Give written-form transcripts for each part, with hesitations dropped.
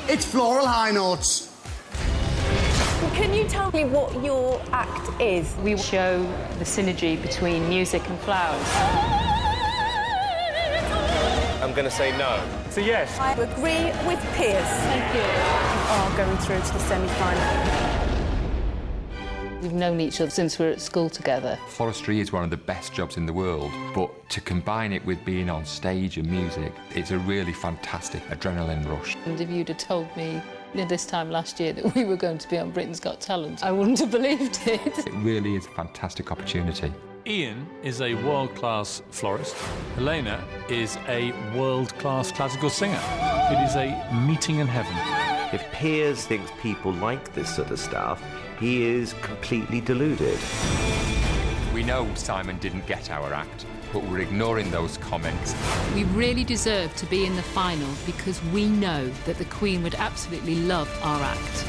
It's Floral Highnotes. Can you tell me what your act is? We show the synergy between music and flowers. I'm going to say no. So yes. I agree with Piers. Thank you. You are going through to the semi-final. We've known each other since we were at school together. Floristry is one of the best jobs in the world, but to combine it with being on stage and music, it's a really fantastic adrenaline rush. And if you'd have told me this time last year that we were going to be on Britain's Got Talent, I wouldn't have believed it. It really is a fantastic opportunity. Ian is a world-class florist. Helena is a world-class classical singer. It is a meeting in heaven. If Piers thinks people like this sort of stuff, he is completely deluded. We know Simon didn't get our act, but we're ignoring those comments. We really deserve to be in the final because we know that the Queen would absolutely love our act.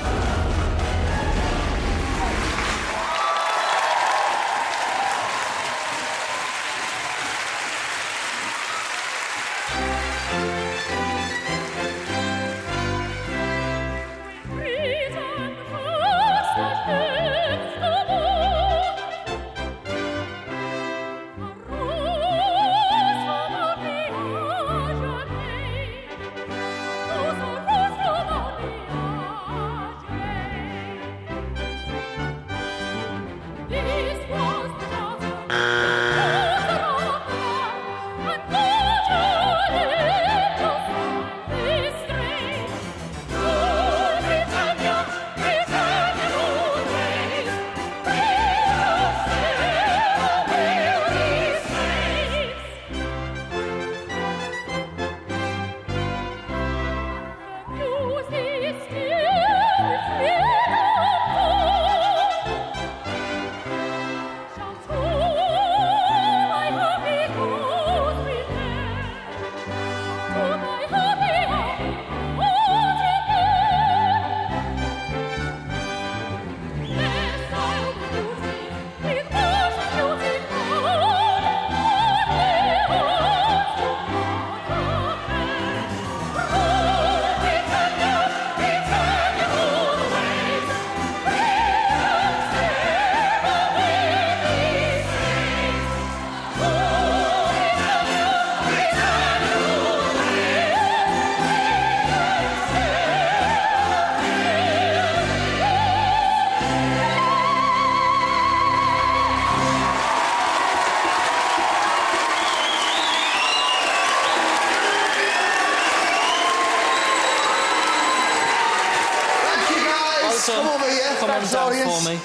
Come over here. Come on down for me.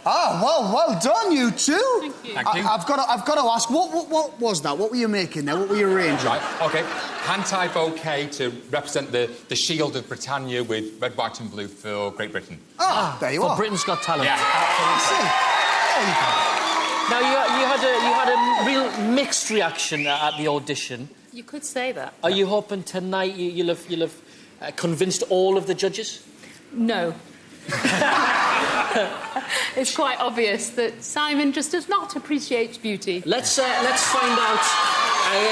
Ah, well done, you two. Thank you. Thank you. I've got to ask, what was that? What were you making there? What were you arranging? Right, OK. Hand-tie bouquet to represent the shield of Britannia with red, white and blue for Great Britain. Ah, there you For are. Britain's Got Talent. Yeah, absolutely. There you go. Now, you had a real mixed reaction at the audition. You could say that. Are you hoping tonight you'll have convinced all of the judges? No. It's quite obvious that Simon just does not appreciate beauty. Let's find out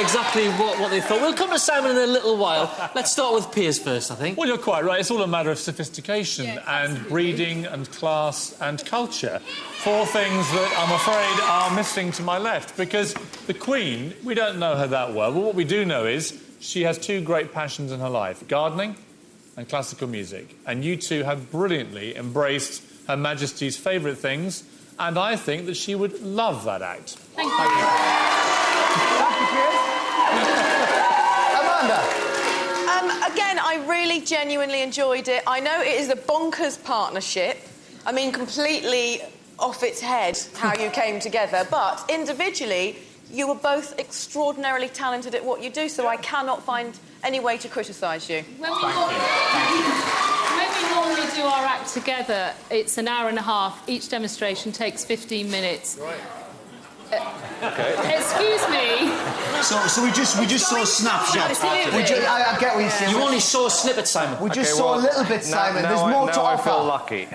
exactly what they thought. We'll come to Simon in a little while. Let's start with Piers first, I think. Well, you're quite right. It's all a matter of sophistication Yes, and absolutely. breeding and class and culture. Four things that I'm afraid are missing to my left, because the Queen, we don't know her that well, but what we do know is she has two great passions in her life, gardening and classical music. And you two have brilliantly embraced Her Majesty's favourite things, and I think that she would love that act. Thank you. Amanda? Again, I really genuinely enjoyed it. I know it is a bonkers partnership. I mean, completely off its head how you came together, but individually, you were both extraordinarily talented at what you do, so I cannot find any way to criticise you. When we normally do our act together, it's an hour and a half. Each demonstration takes 15 minutes. Right. Excuse me. So we just saw snapshots. I get what you're saying. You only saw a snippet, Simon. We just saw a little bit, Simon. There's more to offer. I feel lucky.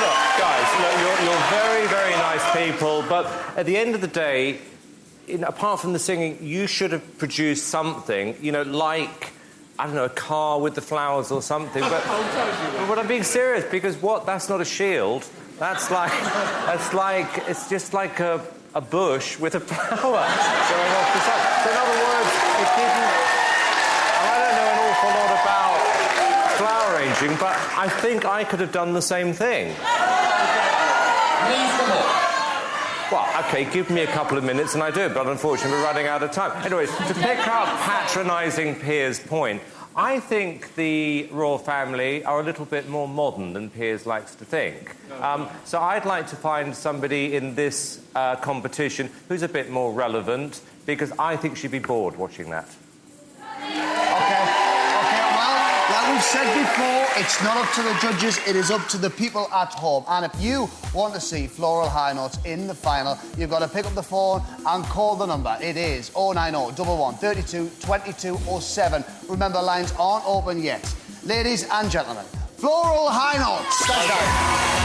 Look, guys, look, you're very, very nice people, but at the end of the day, apart from the singing, you should have produced something, you know, like, I don't know, a car with the flowers or something. But I'm being serious, because that's not a shield. That's like, it's just like a bush with a flower going off the side. So in other words, it didn't... I don't know an awful lot about flower arranging, but I think I could have done the same thing. Well, OK, give me a couple of minutes and I do, but unfortunately we're running out of time. Anyways, to pick up patronising Piers' point, I think the royal family are a little bit more modern than Piers likes to think. So I'd like to find somebody in this competition who's a bit more relevant, because I think she'd be bored watching that. Like we've said before, it's not up to the judges, it is up to the people at home. And if you want to see Floral Highnotes in the final, you've got to pick up the phone and call the number. It is 090 11 32 22 07. Remember, lines aren't open yet. Ladies and gentlemen, Floral Highnotes.